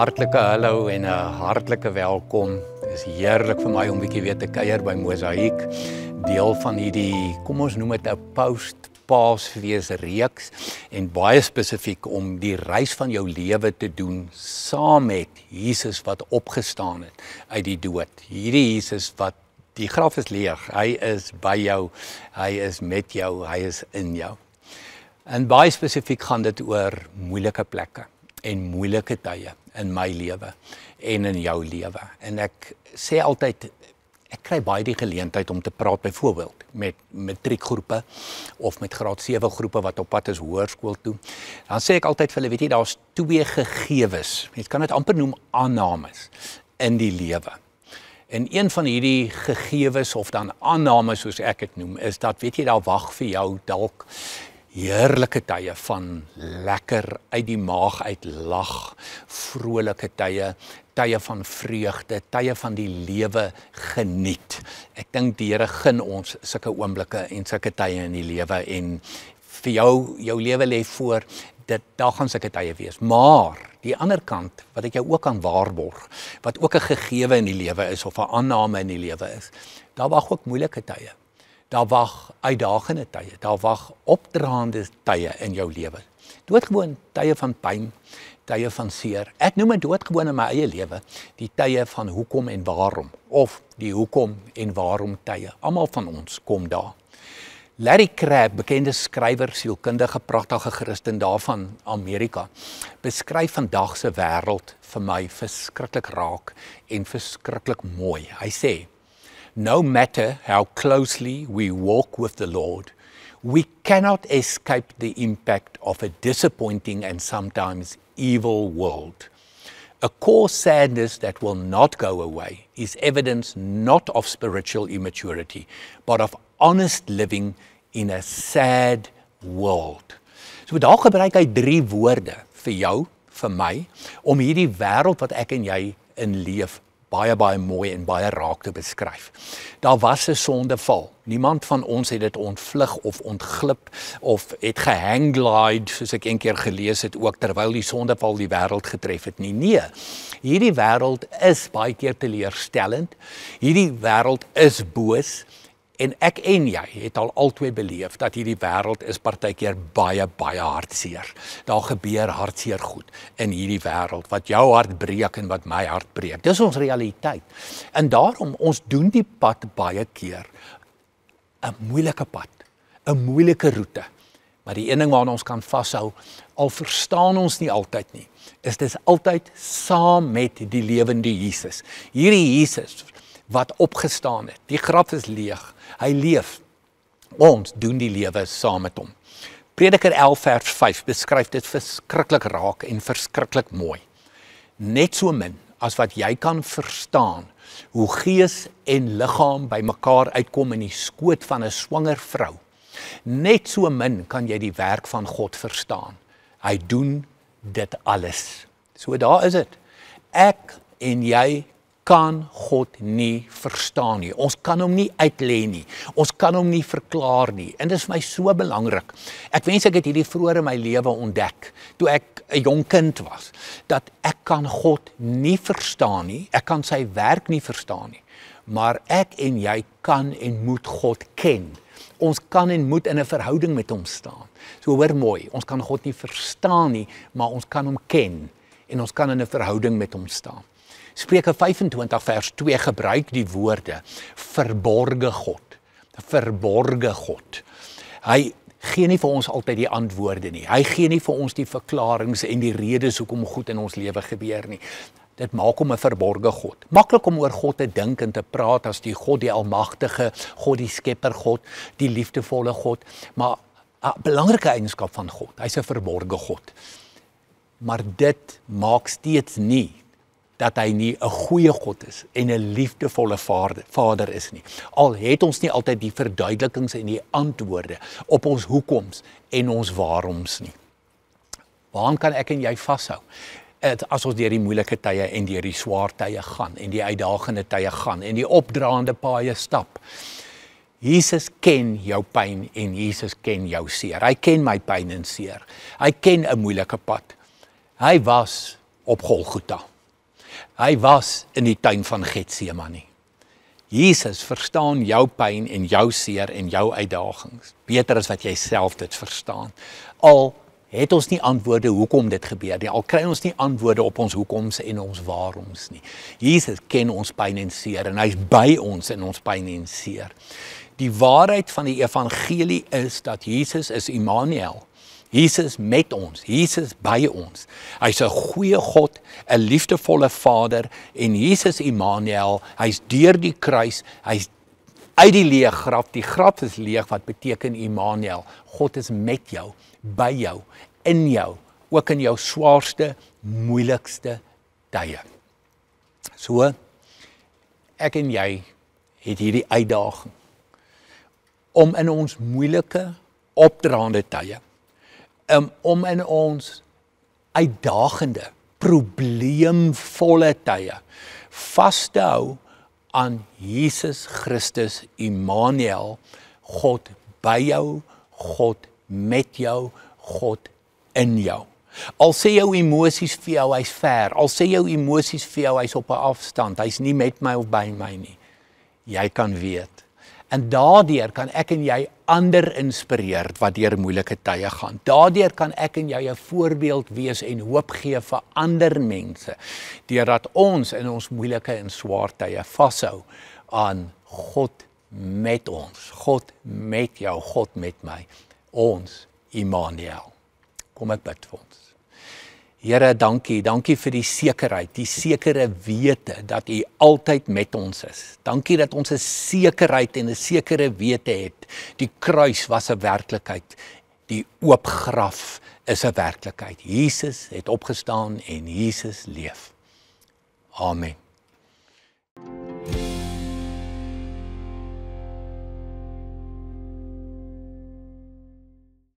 hartlike hallo en 'n hartlike welkom. Dit is heerlik vir my om 'n bietjie weer te kuier by Mosaïek, deel van hierdie, kom ons noem dit 'n post-Paasfees reeks en baie spesifiek om die reis van jou lewe te doen saam met Jesus wat opgestaan het uit die dood. Hierdie Jesus wat die graf is leeg, hy is by jou, hy is met jou, hy is in jou. En baie spesifiek gaan dit oor moeilike plekke en moeilike tye in my lewe en in jou lewe. En ek sê altyd, ek kry baie die geleentheid om te praat byvoorbeeld met matriekgroepe of met graad 7 groepe wat op pad is hoërskool toe. Dan sê ek altyd vir hulle, weet jy, daar's twee gegewes. Mens kan dit amper noem aannames in die lewe. En een van hierdie gegewes of dan aannames soos ek dit noem, is dat, weet jy, daar wag vir jou dalk heerlike tye van lekker uit die maag uit lag, vrolike tye, tye van vreugde, tye van die lewe geniet. Ek dink die Here gun ons sulke oomblikke en sulke tye in die lewe en vir jou lewe lê voor, daar gaan sulke tye wees. Maar die ander kant, wat ek jou ook kan waarborg, wat ook 'n gegewe in die lewe is of 'n aanname in die lewe is, daar wag ook moeilike tye. Daar wag uitdagende tye, daar wag opdraande tye in jou lewe. Doodgewoon tye van pyn, tye van seer. Ek noem dit doodgewoon in my eie lewe, die tye van hoekom en waarom, of die hoekom en waarom tye. Almal van ons kom daar. Larry Crabb, bekende skrywer, sielkundige, pragtige Christen daar van Amerika, beskryf vandag se wêreld vir my verskriklik raak en verskriklik mooi. Hy sê, no matter how closely we walk with the Lord, we cannot escape the impact of a disappointing and sometimes evil world. A core sadness that will not go away is evidence not of spiritual immaturity, but of honest living in a sad world. So daar gebruik hy 3 woorde vir jou, vir my, om hierdie wêreld wat ek en jy in leef, baie mooi en baie raak te beskryf. Daar was 'n sondeval. Niemand van ons het dit ontvlug of ontglip of het gehangglide, soos ek eendag gelees het ook, terwyl die sondeval die wêreld getref het nie. Nee, hierdie wêreld is baie keer teleurstellend. Hierdie wêreld is boos. En ek en jy het al altyd beleef dat hierdie wêreld is partykeer baie hartseer. Daar gebeur hartseer goed in hierdie wêreld wat jou hart breek en wat my hart breek. Dis ons realiteit. En daarom ons doen die pad baie keer 'n moeilike pad, 'n moeilike roete. Maar die een ding waarna ons kan vashou, al verstaan ons nie altyd nie, is dis altyd saam met die lewende Jesus. Hierdie Jesus wat opgestaan het. Die graf is leeg. Hy leef. Ons doen die lewe saam met hom. Prediker 11 vers 5 beskryf dit verskriklik raak en verskriklik mooi. Net so min as wat jy kan verstaan hoe gees en liggaam by mekaar uitkom in die skoot van 'n swanger vrou. Net so min kan jy die werk van God verstaan. Hy doen dit alles. So daar is dit. Ek en jy kan God nie verstaan nie. Ons kan hom nie uitlê nie. Ons kan hom nie verklaar nie. En dit is vir my so belangrik. Ek wens ek het hierdie vroeër in my lewe ontdek, toe ek 'n jong kind was, dat ek kan God nie verstaan nie, ek kan sy werk nie verstaan nie, maar ek en jy kan en moet God ken. Ons kan en moet in 'n verhouding met hom staan. So hoor mooi, ons kan God nie verstaan nie, maar ons kan hom ken en ons kan in 'n verhouding met hom staan. Spreuke 25 vers 2 gebruik die woorde verborge God. Verborge God. Hy gee nie vir ons altyd die antwoorde nie. Hy gee nie vir ons die verklaringe en die redes hoekom goed in ons lewe gebeur nie. Dit maak hom 'n verborge God. Maklik om oor God te dink en te praat as die God, die almagtige, God die skepper God, die liefdevolle God, maar 'n belangrike eienskap van God, hy's 'n verborge God. Maar dit maak steeds nie dat hy nie 'n goeie God is en 'n liefdevolle Vader is nie. Al het ons nie altyd die verduidelikings en die antwoorde op ons hoekoms en ons waaroms nie. Waaraan kan ek en jy vashou? As ons deur die moeilike tye en deur die swaar tye gaan en die uitdagende tye gaan en die opdraande paaie stap. Jesus ken jou pyn en Jesus ken jou seer. Hy ken my pyn en seer. Hy ken 'n moeilike pad. Hy was op Golgotha. Hy was in die tuin van Getsemane. Jesus verstaan jou pyn en jou seer en jou uitdagings. Beter as wat jy self dit verstaan. Al het ons nie antwoorde hoekom dit gebeur nie. Al kry ons nie antwoorde op ons hoekoms en ons waaroms nie. Jesus ken ons pyn en seer en hy's by ons in ons pyn en seer. Die waarheid van die evangelie is dat Jesus is Immanuel. Jesus met ons, Jesus by ons. Hy's 'n goeie God, 'n liefdevolle Vader en Jesus Immanuel, hy's deur die kruis, hy's uit die leë graf. Die graf is leeg wat beteken Immanuel. God is met jou, by jou, in jou, ook in jou swaarste, moeilikste tye. So, ek en jy het hierdie uitdaging om in ons moeilike, opdraande tye, om in ons uitdagende, probleemvolle tye vas te hou aan Jesus Christus, Immanuel, God by jou, God met jou, God in jou. Al sê jou emosies vir jou, hy's ver, al sê jou emosies vir jou, hy's op 'n afstand, hy's nie met my of by my nie. Jy kan weet. En daardeur kan ek en jy ander inspireer wat deur moeilike tye gaan. Daardeur kan ek en jy 'n voorbeeld wees en hoop gee vir ander mense, deurdat ons in ons moeilike en swaar tye vashou aan God met ons, God met jou, God met my, ons Immanuel. Kom ek bid vir ons. Here, dankie vir die sekerheid, die sekere wete dat U altyd met ons is. Dankie dat ons 'n sekerheid en 'n sekere wete het. Die kruis was 'n werklikheid. Die oop graf is 'n werklikheid. Jesus het opgestaan en Jesus leef. Amen.